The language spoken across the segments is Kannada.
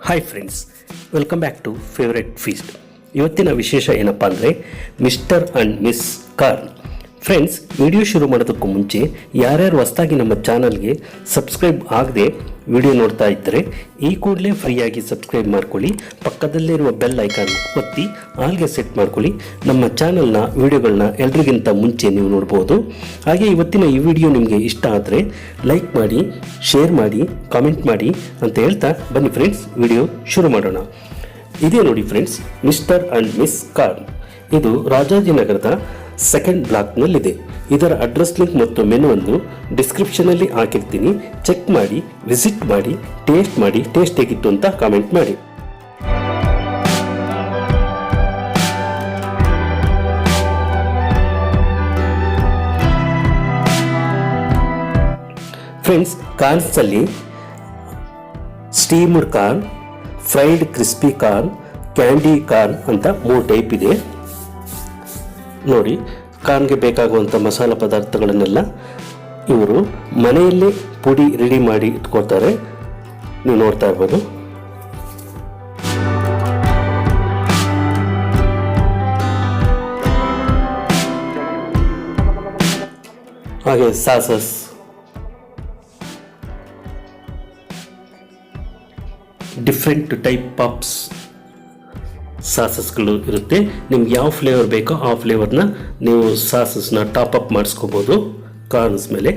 Hi friends, welcome back to favourite feast. ಇವತ್ತಿನ ವಿಶೇಷ ಏನಪ್ಪ ಅಂದರೆ mister and miss corn. Friends, video ಶುರು ಮಾಡೋದಕ್ಕೂ ಮುಂಚೆ ಯಾರ್ಯಾರು ಹೊಸದಾಗಿ ನಮ್ಮ ಚಾನಲ್ಗೆ ಸಬ್ಸ್ಕ್ರೈಬ್ ಆಗದೆ ವಿಡಿಯೋ ನೋಡ್ತಾ ಇದ್ದರೆ ಈ ಕೂಡಲೇ ಫ್ರೀಯಾಗಿ ಸಬ್ಸ್ಕ್ರೈಬ್ ಮಾಡ್ಕೊಳ್ಳಿ. ಪಕ್ಕದಲ್ಲಿರುವ ಬೆಲ್ ಐಕಾನ್ ಒತ್ತಿ ಆಲ್ಗೆ ಸೆಟ್ ಮಾಡ್ಕೊಳ್ಳಿ. ನಮ್ಮ ಚಾನಲ್ನ ವಿಡಿಯೋಗಳನ್ನ ಎಲ್ರಿಗಿಂತ ಮುಂಚೆ ನೀವು ನೋಡ್ಬೋದು. ಹಾಗೆ ಇವತ್ತಿನ ಈ ವಿಡಿಯೋ ನಿಮಗೆ ಇಷ್ಟ ಆದರೆ ಲೈಕ್ ಮಾಡಿ, ಶೇರ್ ಮಾಡಿ, ಕಾಮೆಂಟ್ ಮಾಡಿ ಅಂತ ಹೇಳ್ತಾ ಬನ್ನಿ ಫ್ರೆಂಡ್ಸ್, ವಿಡಿಯೋ ಶುರು ಮಾಡೋಣ. ಇದೇ ನೋಡಿ friends, mister and miss corn. ಇದು ರಾಜಾಜಿನಗರದ ಸೆಕೆಂಡ್ ಬ್ಲಾಕ್ನಲ್ಲಿದೆ. ಇದರ ಅಡ್ರೆಸ್ ಲಿಂಕ್ ಮತ್ತು ಮೆನುವನ್ನು ಡಿಸ್ಕ್ರಿಪ್ಷನಲ್ಲಿ ಹಾಕಿರ್ತೀನಿ. ಚೆಕ್ ಮಾಡಿ, ವಿಸಿಟ್ ಮಾಡಿ, ಟೇಸ್ಟ್ ಹೇಗಿತ್ತು ಅಂತ ಕಾಮೆಂಟ್ ಮಾಡಿ. ಫ್ರೆಂಡ್ಸ್, ಕಾರ್ನ್ಸಲ್ಲಿ steamed corn, fried crispy corn, candy corn ಅಂತ 3 ಟೈಪ್ ಇದೆ. ನೋಡಿ, ಕಾರ್ನ್ಗೆ ಬೇಕಾಗುವಂಥ ಮಸಾಲ ಪದಾರ್ಥಗಳನ್ನೆಲ್ಲ ಇವರು ಮನೆಯಲ್ಲೇ ಪುಡಿ ರೆಡಿ ಮಾಡಿ ಇಟ್ಕೊಳ್ತಾರೆ. ನೀವು ನೋಡ್ತಾ ಇರ್ಬೋದು. ಹಾಗೆ ಸಾಸಸ್, ಡಿಫ್ರೆಂಟ್ ಟೈಪ್ ಆಫ್ ಸಾಸಸ್ಗಳು ಇರುತ್ತೆ. ನಿಮ್ಗೆ ಯಾವ ಫ್ಲೇವರ್ ಬೇಕೋ ಆ ಫ್ಲೇವರ್ನ ನೀವು ಸಾಸಸ್ನ ಟಾಪ್ ಅಪ್ ಮಾಡಿಸ್ಕೋಬೋದು ಕಾರ್ನ್ಸ್ ಮೇಲೆ.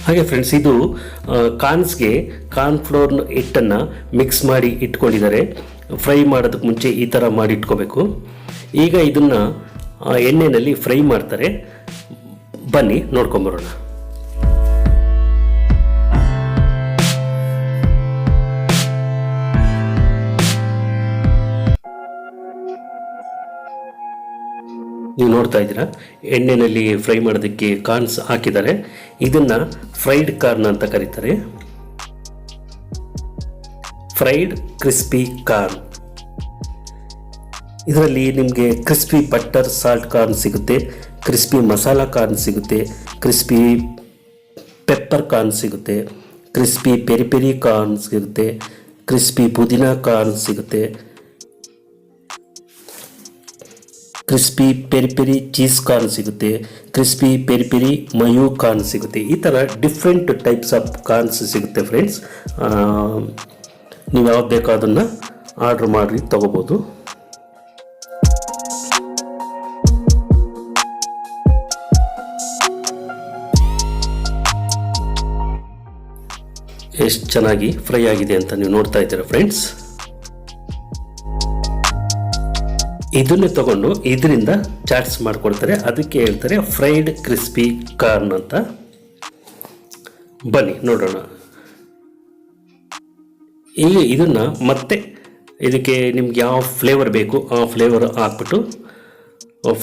ಹಾಗೆ ಫ್ರೆಂಡ್ಸ್, ಇದು ಕಾರ್ನ್ಸ್ಗೆ ಕಾರ್ನ್ಫ್ಲೋರ್ ಹಿಟ್ಟನ್ನು ಮಿಕ್ಸ್ ಮಾಡಿ ಇಟ್ಕೊಂಡಿದ್ದಾರೆ. ಫ್ರೈ ಮಾಡೋದಕ್ಕೆ ಮುಂಚೆ ಈ ಥರ ಮಾಡಿ ಇಟ್ಕೋಬೇಕು. ಈಗ ಇದನ್ನು ಎಣ್ಣೆಯಲ್ಲಿ ಫ್ರೈ ಮಾಡ್ತಾರೆ. ಬನ್ನಿ ನೋಡ್ಕೊಂಬರೋಣ. ನೀವು ನೋಡ್ತಾ ಇದ್ದೀರಾ, ಎಣ್ಣೆಯಲ್ಲಿ ಫ್ರೈ ಮಾಡೋದಕ್ಕೆ ಕಾರ್ನ್ಸ್ ಹಾಕಿದ್ದಾರೆ. ಇದನ್ನು ಫ್ರೈಡ್ ಕಾರ್ನ್ ಅಂತ ಕರೀತಾರೆ. Fried crispy corn. ಇದರಲ್ಲಿ ನಿಮಗೆ ಕ್ರಿಸ್ಪಿ ಬಟರ್ ಸಾಲ್ಟ್ ಕಾರ್ನ್ ಸಿಗುತ್ತೆ, ಕ್ರಿಸ್ಪಿ ಮಸಾಲಾ ಕಾರ್ನ್ ಸಿಗುತ್ತೆ, ಕ್ರಿಸ್ಪಿ ಪೆಪ್ಪರ್ ಕಾರ್ನ್ ಸಿಗುತ್ತೆ, ಕ್ರಿಸ್ಪಿ ಪೆರಿ ಪೆರಿ ಕಾರ್ನ್ ಸಿಗುತ್ತೆ, ಕ್ರಿಸ್ಪಿ ಪುದೀನಾ ಕಾರ್ನ್ ಸಿಗುತ್ತೆ, crispy peri peri cheese corn ಸಿಗುತ್ತೆ, crispy peri peri mayo corn ಸಿಗುತ್ತೆ. ಈ ಥರ ಡಿಫ್ರೆಂಟ್ ಟೈಪ್ಸ್ ಆಫ್ ಕಾರ್ನ್ಸ್ ಸಿಗುತ್ತೆ ಫ್ರೆಂಡ್ಸ್. ನೀವು ಯಾವ್ದು ಬೇಕೋ ಅದನ್ನು ಆರ್ಡ್ರ್ ಮಾಡಿ ತಗೋಬೋದು. ಎಷ್ಟು ಚೆನ್ನಾಗಿ ಫ್ರೈ ಆಗಿದೆ ಅಂತ ನೀವು ನೋಡ್ತಾ ಇದ್ದೀರಾ ಫ್ರೆಂಡ್ಸ್. ಇದನ್ನೇ ತಗೊಂಡು ಇದರಿಂದ ಚಾಟ್ಸ್ ಮಾಡಿಕೊಡ್ತಾರೆ. ಅದಕ್ಕೆ ಹೇಳ್ತಾರೆ ಫ್ರೈಡ್ ಕ್ರಿಸ್ಪಿ ಕಾರ್ನ್ ಅಂತ. ಬನ್ನಿ ನೋಡೋಣ. ಈಗ ಇದನ್ನು ಮತ್ತೆ ಇದಕ್ಕೆ ನಿಮ್ಗೆ ಯಾವ ಫ್ಲೇವರ್ ಬೇಕು ಆ ಫ್ಲೇವರ್ ಹಾಕ್ಬಿಟ್ಟು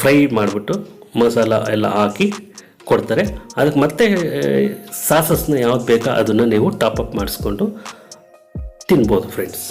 ಫ್ರೈ ಮಾಡಿಬಿಟ್ಟು ಮಸಾಲ ಎಲ್ಲ ಹಾಕಿ ಕೊಡ್ತಾರೆ. ಅದಕ್ಕೆ ಮತ್ತೆ ಸಾಸಸ್ನ ಯಾವ್ದು ಬೇಕೋ ಅದನ್ನು ನೀವು ಟಾಪ್ ಅಪ್ ಮಾಡಿಸ್ಕೊಂಡು ತಿನ್ಬೋದು ಫ್ರೆಂಡ್ಸ್.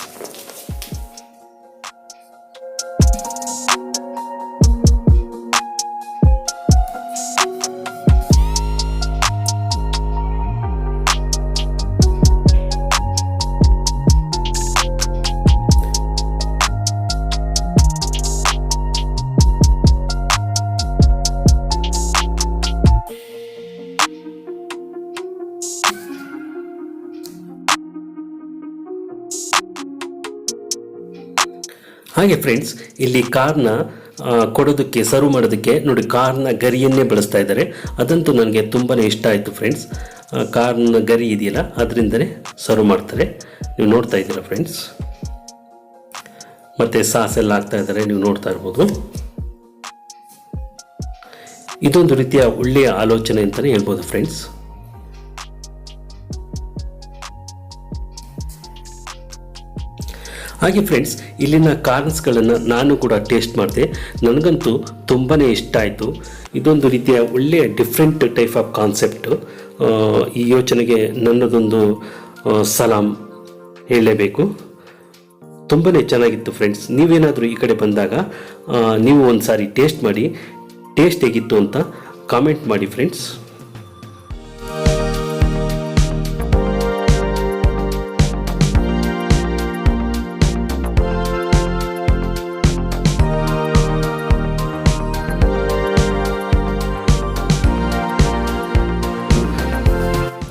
ಹಾಗೆ ಫ್ರೆಂಡ್ಸ್, ಇಲ್ಲಿ ಕಾರ್ನ ಕೊಡೋದಕ್ಕೆ ಸರ್ವ್ ಮಾಡೋದಕ್ಕೆ ನೋಡಿ ಕಾರ್ನ ಗರಿಯನ್ನೇ ಬಳಸ್ತಾ ಇದ್ದಾರೆ. ಅದಂತೂ ನನಗೆ ತುಂಬಾ ಇಷ್ಟ ಆಯಿತು ಫ್ರೆಂಡ್ಸ್. ಕಾರ್ನ ಗರಿ ಇದೆಯಲ್ಲ ಅದರಿಂದನೇ ಸರ್ವ್ ಮಾಡ್ತಾರೆ. ನೀವು ನೋಡ್ತಾ ಇದ್ದೀರಾ ಫ್ರೆಂಡ್ಸ್. ಮತ್ತು ಸಾಸ್ ಎಲ್ಲ ಹಾಕ್ತಾ ಇದ್ದಾರೆ, ನೀವು ನೋಡ್ತಾ ಇರ್ಬೋದು. ಇದೊಂದು ರೀತಿಯ ಒಳ್ಳೆಯ ಆಲೋಚನೆ ಅಂತಲೇ ಹೇಳ್ಬೋದು ಫ್ರೆಂಡ್ಸ್. ಹಾಗೆ ಫ್ರೆಂಡ್ಸ್, ಇಲ್ಲಿನ ಕಾರ್ನ್ಸ್ಗಳನ್ನು ನಾನು ಕೂಡ ಟೇಸ್ಟ್ ಮಾಡಿದೆ. ನನಗಂತೂ ತುಂಬಾ ಇಷ್ಟ ಆಯಿತು. ಇದೊಂದು ರೀತಿಯ ಒಳ್ಳೆಯ ಡಿಫ್ರೆಂಟ್ ಟೈಪ್ ಆಫ್ ಕಾನ್ಸೆಪ್ಟು. ಈ ಯೋಚನೆಗೆ ನನ್ನದೊಂದು ಸಲಾಂ ಹೇಳಲೇಬೇಕು. ತುಂಬಾ ಚೆನ್ನಾಗಿತ್ತು ಫ್ರೆಂಡ್ಸ್. ನೀವೇನಾದರೂ ಈ ಕಡೆ ಬಂದಾಗ ನೀವು ಒಂದು ಸಾರಿ ಟೇಸ್ಟ್ ಮಾಡಿ, ಟೇಸ್ಟ್ ಹೇಗಿತ್ತು ಅಂತ ಕಾಮೆಂಟ್ ಮಾಡಿ ಫ್ರೆಂಡ್ಸ್.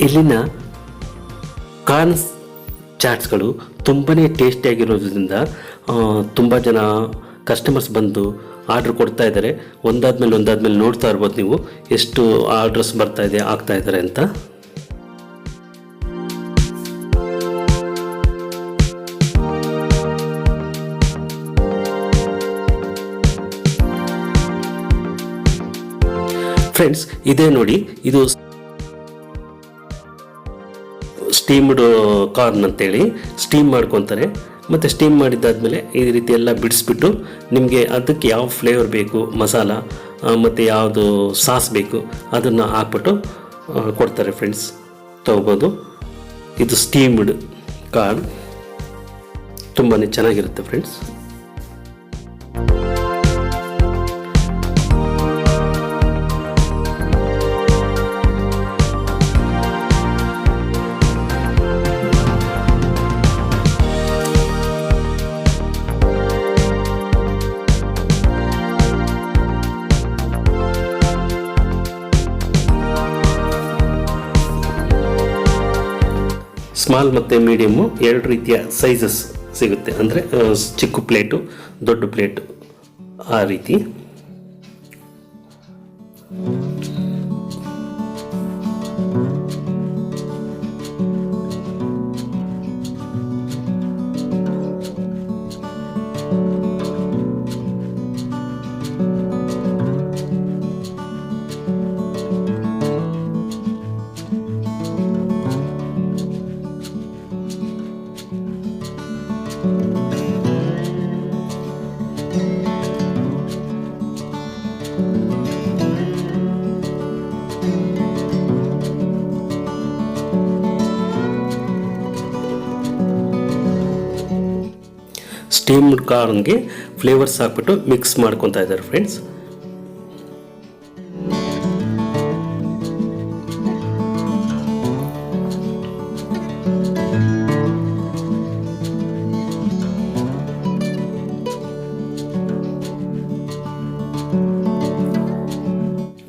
ಇಲ್ಲಿನ ಕಾರ್ನ್ ಚಾಟ್ಸ್ಗಳು ತುಂಬಾ ಟೇಸ್ಟಿಯಾಗಿರೋದ್ರಿಂದ ತುಂಬ ಜನ ಕಸ್ಟಮರ್ಸ್ ಬಂದು ಆರ್ಡ್ರ್ ಕೊಡ್ತಾ ಇದ್ದಾರೆ. ಒಂದಾದ್ಮೇಲೆ ನೋಡ್ತಾ ಇರ್ಬೋದು ನೀವು ಎಷ್ಟು ಆರ್ಡ್ರಸ್ ಆಗ್ತಾ ಇದ್ದಾರೆ ಅಂತ. ಫ್ರೆಂಡ್ಸ್, ಇದೇ ನೋಡಿ, ಇದು ಸ್ಟೀಮ್ಡ್ ಕಾರ್ನ್ ಅಂತೇಳಿ ಸ್ಟೀಮ್ ಮಾಡ್ಕೊತಾರೆ. ಮತ್ತು ಸ್ಟೀಮ್ ಮಾಡಿದ್ದಾದಮೇಲೆ ಈ ರೀತಿ ಎಲ್ಲ ಬಿಡಿಸ್ಬಿಟ್ಟು ನಿಮಗೆ ಅದಕ್ಕೆ ಯಾವ ಫ್ಲೇವರ್ ಬೇಕು, ಮಸಾಲ ಮತ್ತು ಯಾವುದು ಸಾಸ್ ಬೇಕು ಅದನ್ನು ಹಾಕ್ಬಿಟ್ಟು ಕೊಡ್ತಾರೆ ಫ್ರೆಂಡ್ಸ್. ತೊಗೋಬೋದು. ಇದು ಸ್ಟೀಮ್ಡ್ ಕಾರ್ನ್ ತುಂಬಾ ಚೆನ್ನಾಗಿರುತ್ತೆ ಫ್ರೆಂಡ್ಸ್. ಸ್ಮಾಲ್ ಮತ್ತು ಮೀಡಿಯಮ್ಮು ಎರಡು ರೀತಿಯ ಸೈಜಸ್ ಸಿಗುತ್ತೆ. ಅಂದರೆ ಚಿಕ್ಕ ಪ್ಲೇಟು, ದೊಡ್ಡ ಪ್ಲೇಟು, ಆ ರೀತಿ. ಸ್ಟೀಮ್ಡ್ ಕಾರ್ನ್ಗೆ ಫ್ಲೇವರ್ಸ್ ಹಾಕ್ಬಿಟ್ಟು ಮಿಕ್ಸ್ ಮಾಡ್ಕೊತಾ ಇದ್ದಾರೆ ಫ್ರೆಂಡ್ಸ್.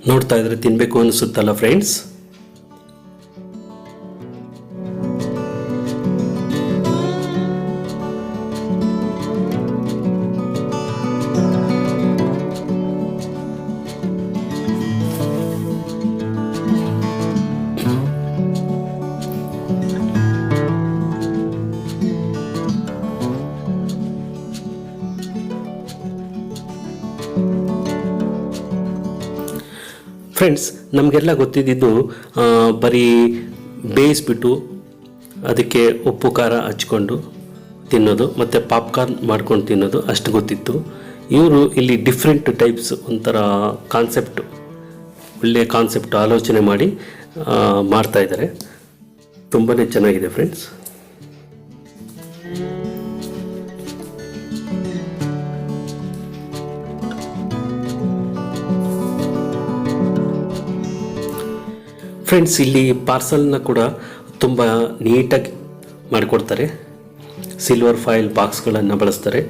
ನೋಡ್ತಾ ಇದ್ರೆ ತಿನ್ಬೇಕು ಅನಿಸುತ್ತಲ್ಲ ಫ್ರೆಂಡ್ಸ್. ಫ್ರೆಂಡ್ಸ್, ನಮಗೆಲ್ಲ ಗೊತ್ತಿದ್ದು ಬರೀ ಬೇಯಿಸ್ಬಿಟ್ಟು ಅದಕ್ಕೆ ಉಪ್ಪು ಖಾರ ಹಚ್ಕೊಂಡು ತಿನ್ನೋದು ಮತ್ತು ಪಾಪ್ಕಾರ್ನ್ ಮಾಡ್ಕೊಂಡು ತಿನ್ನೋದು ಅಷ್ಟು ಗೊತ್ತಿತ್ತು. ಇವರು ಇಲ್ಲಿ ಡಿಫ್ರೆಂಟ್ ಟೈಪ್ಸ್ ಒಂಥರ ಕಾನ್ಸೆಪ್ಟ್, ಒಳ್ಳೆಯ ಕಾನ್ಸೆಪ್ಟ್ ಆಲೋಚನೆ ಮಾಡಿ ಮಾಡ್ತಾಯಿದ್ದಾರೆ. ತುಂಬಾ ಚೆನ್ನಾಗಿದೆ ಫ್ರೆಂಡ್ಸ್. ಫ್ರೆಂಡ್ಸ್, ಇಲ್ಲಿ ಪಾರ್ಸಲ್ನ ಕೂಡ ತುಂಬ ನೀಟಾಗಿ ಮಾಡಿಕೊಡ್ತಾರೆ. ಸಿಲ್ವರ್ ಫಾಯಿಲ್ ಬಾಕ್ಸ್ಗಳನ್ನು ಬಳಸ್ತಾರೆ.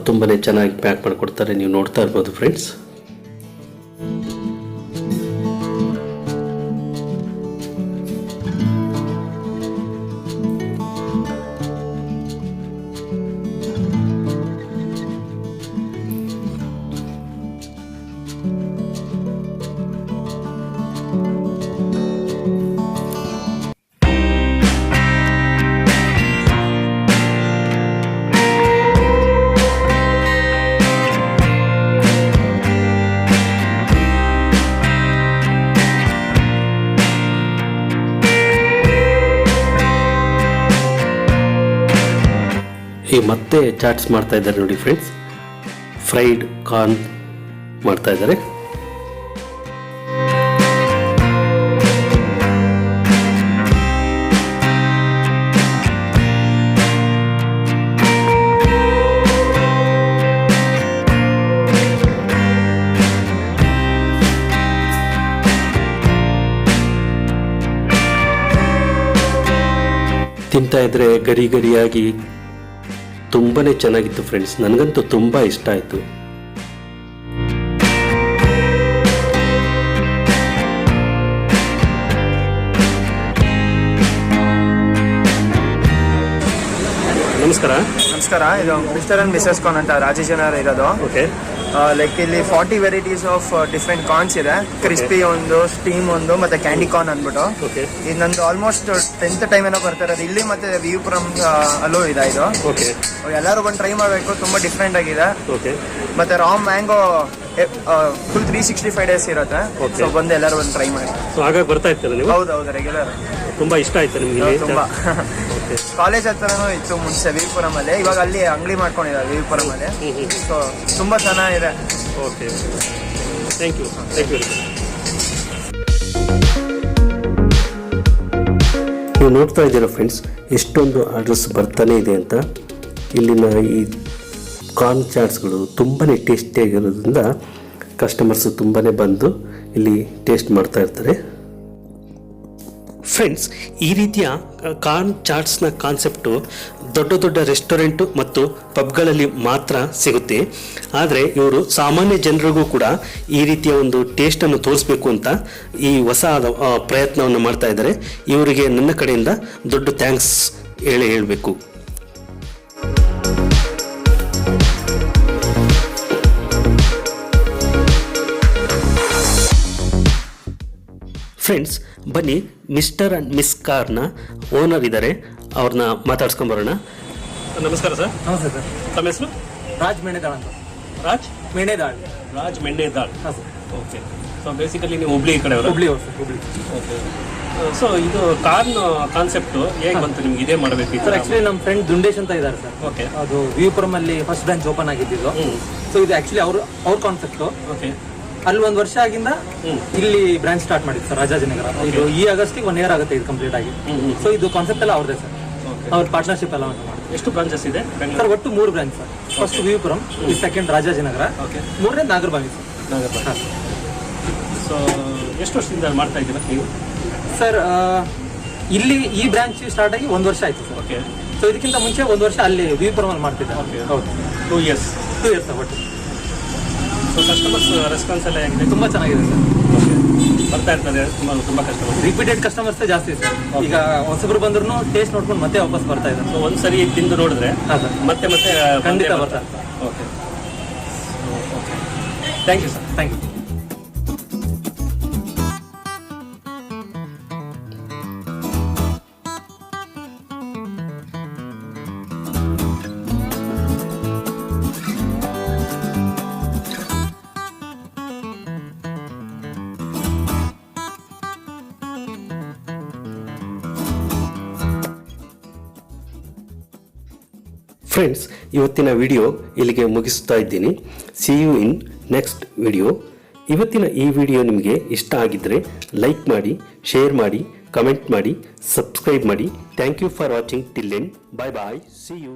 ತುಂಬಾ ಚೆನ್ನಾಗಿ ಪ್ಯಾಕ್ ಮಾಡಿಕೊಡ್ತಾರೆ. ನೀವು ನೋಡ್ತಾ ಇರ್ಬೋದು ಫ್ರೆಂಡ್ಸ್. ಮತ್ತೆ ಚಾಟ್ಸ್ ಮಾಡ್ತಾ ಇದ್ದಾರೆ ನೋಡಿ ಫ್ರೆಂಡ್ಸ್. ಫ್ರೈಡ್ ಕಾರ್ನ್ ಮಾಡ್ತಾ ಇದ್ದಾರೆ. ತಿಂತಾ ಇದ್ರೆ ಗರಿ ಗರಿಯಾಗಿ ತುಂಬಾ ಚೆನ್ನಾಗಿತ್ತು ಫ್ರೆಂಡ್ಸ್. ನನಗಂತೂ ತುಂಬ ಇಷ್ಟ ಆಯಿತು. ನಮಸ್ಕಾರ. ಇದು ಮಿಸ್ಟರ್ ಅಂಡ್ ಮಿಸಸ್ ಕಾರ್ನ್ ಅಂತ ರಾಜೇಶನಗರ ಇರೋದು. ಓಕೆ. ಲೈಕ್ ಇಲ್ಲಿ 40 ವೆರೈಟೀಸ್ ಆಫ್ ಡಿಫ್ರೆಂಟ್ ಕಾರ್ನ್ಸ್ ಇದೆ. ಕ್ರಿಸ್ಪಿ ಒಂದು, ಸ್ಟೀಮ್ ಒಂದು, ಮತ್ತೆ ಕ್ಯಾಂಡಿ ಕಾರ್ನ್ ಅಂದ್ಬಿಟ್ಟು. ಇದು ನಂದು ಆಲ್ಮೋಸ್ಟ್ 10th ಟೈಮ್ ಏನೋ ಬರ್ತಾ ಇರೋದು ಇಲ್ಲಿ. ಮತ್ತೆ ವಿಯುಪುರಂ ಅಲ್ಲೂ ಇದೆ ಇದು. ಎಲ್ಲರೂ ಬಂದು ಟ್ರೈ ಮಾಡಬೇಕು, ತುಂಬಾ ಡಿಫ್ರೆಂಟ್ ಆಗಿದೆ. ಮತ್ತೆ ರಾ ಮ್ಯಾಂಗೋ ಫುಲ್ 365 ಡೇಸ್ ಇರುತ್ತೆ. ಸೊ ಬಂದು ಎಲ್ಲರೂ ಒಂದು ಟ್ರೈ ಮಾಡಿ. ಹಾಗಾಗಿ ಬರ್ತಾ ಇರ್ತಾರೆ ನೀವು? ಹೌದು, ರೆಗ್ಯುಲರ್. ತುಂಬಾ ಇಷ್ಟ ಆಯ್ತು ನಿಮಗೆ? ತುಂಬಾ. ಕಾಲೇಜ್ ಹತ್ರನೂ ಇತ್ತು ಮುಂಚೆ ವಿಯುಪುರಂ ಅಲ್ಲಿ, ಇವಾಗ ಅಲ್ಲಿ ಅಂಗಡಿ ಮಾಡ್ಕೊಂಡಿದ್ದಾರೆ ವಿಯುಪುರಂ ಅಲ್ಲಿ. ಸೊ ತುಂಬಾ ಚೆನ್ನಾಗಿದೆ. Okay, thank you. ನೀವು ನೋಡ್ತಾ ಇದ್ದೀರಾ ಫ್ರೆಂಡ್ಸ್, ಎಷ್ಟೊಂದು ಆರ್ಡರ್ಸ್ ಬರ್ತಾನೆ ಇದೆ ಅಂತ. ಇಲ್ಲಿನ ಈ ಕಾರ್ನ್ ಚಾಟ್ಸ್ಗಳು ತುಂಬಾ ಟೇಸ್ಟಿಯಾಗಿರೋದ್ರಿಂದ ಕಸ್ಟಮರ್ಸು ತುಂಬಾ ಬಂದು ಇಲ್ಲಿ ಟೇಸ್ಟ್ ಮಾಡ್ತಾ ಇರ್ತಾರೆ. ಫ್ರೆಂಡ್ಸ್, ಈ ರೀತಿಯ ಕಾರ್ನ್ ಚಾಟ್ಸ್ನ ಕಾನ್ಸೆಪ್ಟು ದೊಡ್ಡ ದೊಡ್ಡ ರೆಸ್ಟೋರೆಂಟು ಮತ್ತು ಪಬ್ಗಳಲ್ಲಿ ಮಾತ್ರ ಸಿಗುತ್ತೆ. ಆದರೆ ಇವರು ಸಾಮಾನ್ಯ ಜನರಿಗೂ ಕೂಡ ಈ ರೀತಿಯ ಒಂದು ಟೇಸ್ಟನ್ನು ತೋರಿಸ್ಬೇಕು ಅಂತ ಈ ಹೊಸ ಪ್ರಯತ್ನವನ್ನು ಮಾಡ್ತಾ ಇದ್ದಾರೆ. ಇವರಿಗೆ ನನ್ನ ಕಡೆಯಿಂದ ದೊಡ್ಡ ಥ್ಯಾಂಕ್ಸ್ ಹೇಳಬೇಕು. ಫ್ರೆಂಡ್ಸ್, ಬನ್ನಿ ಮಿಸ್ಟರ್ ಅಂಡ್ ಮಿಸ್ ಕಾರ್ನ ಓನರ್ ಇದ್ದಾರೆ, ಅವ್ರನ್ನ ಮಾತಾಡ್ಸ್ಕೊಂಬರೋಣ. ನಮಸ್ಕಾರ ಸರ್. ನಮಸ್ತೆ ಸರ್. ತಮ್ಮ ಹೆಸರು? ರಾಜ್ ಮೆಣೆದಾಳ್ ಅಂತ. ರಾಜ್ ಮೆಣೆದಾಳ್. ಓಕೆ. ಸೊ ಬೇಸಿಕಲಿ ನೀವು ಹುಬ್ಳಿ ಕಡೆ ಅವರು? ಹುಬ್ಳಿ ಅವರು ಸರ್, ಹುಬ್ಳಿ. ಓಕೆ. ಸೊ ಇದು ಕಾರ್ನ್ ಕಾನ್ಸೆಪ್ಟು ಹೇಗೆ ಬಂತು ನಿಮ್ಗೆ ಇದೇ ಮಾಡಬೇಕು ಸರ್? ಆಕ್ಚುಲಿ ನಮ್ಮ ಫ್ರೆಂಡ್ ದುಂಡೇಶ್ ಅಂತ ಇದ್ದಾರೆ ಸರ್. ಓಕೆ. ಅದು ವಿಯುಪುರಂ ಅಲ್ಲಿ ಫಸ್ಟ್ ಬ್ರಾಂಚ್ ಓಪನ್ ಆಗಿದ್ದು. ಸೊ ಇದು ಆಕ್ಚುಲಿ ಅವ್ರ ಕಾನ್ಸೆಪ್ಟ್. ಓಕೆ. ಅಲ್ಲಿ 1 ವರ್ಷ ಆಗಿಂದ ಇಲ್ಲಿ ಬ್ರಾಂಚ್ ಸ್ಟಾರ್ಟ್ ಮಾಡಿದ್ದು ಸರ್, ರಾಜಾಜಿನಗರ. ಇದು ಈ ಆಗಸ್ಟಿಗೆ 1 year ಆಗುತ್ತೆ ಇದು ಕಂಪ್ಲೀಟ್ ಆಗಿ. ಸೊ ಇದು ಕಾನ್ಸೆಪ್ಟ್ ಎಲ್ಲ ಅವ್ರದೇ ಸರ್. ಅವ್ರ ಪಾರ್ಟ್ನರ್ಶಿಪ್ ಎಲ್ಲ ಮಾಡಿದ್ರು. ಎಷ್ಟು ಬ್ರಾಂಚಸ್ ಇದೆ ಸರ್? ಒಟ್ಟು 3 ಬ್ರಾಂಚ್ ಸರ್. ಫಸ್ಟ್ ವಿಯುಪುರಂ, ಈ ಸೆಕೆಂಡ್ ರಾಜಾಜಿನಗರ, 3ನೇ ನಾಗರಬಾವಿ ಸರ್. ಸೊ ಎಷ್ಟು ವರ್ಷದಿಂದ ಮಾಡ್ತಾ ಇದ್ದೀರಾ ನೀವು ಸರ್? ಇಲ್ಲಿ ಈ ಬ್ರಾಂಚ್ ಸ್ಟಾರ್ಟ್ ಆಗಿ 1 ವರ್ಷ ಆಯ್ತು ಸರ್. ಓಕೆ. ಸೊ ಇದಕ್ಕಿಂತ ಮುಂಚೆ 1 ವರ್ಷ ಅಲ್ಲಿ ವಿಯುಪುರಂ ಅಲ್ಲಿ ಮಾಡ್ತಿದ್ದೆ. ಹೌದು, 2 years ಸರ್ ಒಟ್ಟು. ಸೊ ಕಸ್ಟಮರ್ಸ್ ರೆಸ್ಪಾನ್ಸ್ ಎಲ್ಲ ಹೇಗಿದೆ? ತುಂಬ ಚೆನ್ನಾಗಿದೆ ಸರ್. ಬರ್ತಾ ಇರ್ತದೆ ತುಂಬ ಕಸ್ಟಮರ್ಸ್. ರಿಪೀಟೆಡ್ ಕಸ್ಟಮರ್ಸೇ ಜಾಸ್ತಿ ಸರ್. ಈಗ ಹೊಸಬ್ರು ಬಂದ್ರು ಟೇಸ್ಟ್ ನೋಡ್ಕೊಂಡು ಮತ್ತೆ ವಾಪಸ್ ಬರ್ತಾ ಇದ್ದಾರೆ. ಸೊ ಒಂದ್ಸರಿ ತಿಂದು ನೋಡಿದ್ರೆ ಮತ್ತೆ ಖಂಡಿತ ಬರ್ತಾರೆ. Okay. Thank you sir. Thank you. Friends, ಇವತ್ತಿನ ವಿಡಿಯೋ ಇಲ್ಲಿಗೆ ಮುಗಿಸ್ತಾ ಇದ್ದೀನಿ. See you in next video. ಇವತ್ತಿನ ಈ ವಿಡಿಯೋ ನಿಮಗೆ ಇಷ್ಟ ಆಗಿದ್ದರೆ ಲೈಕ್ ಮಾಡಿ, ಶೇರ್ ಮಾಡಿ, ಕಮೆಂಟ್ ಮಾಡಿ, ಸಬ್ಸ್ಕ್ರೈಬ್ ಮಾಡಿ. Thank you for watching. Till then, bye bye, see you.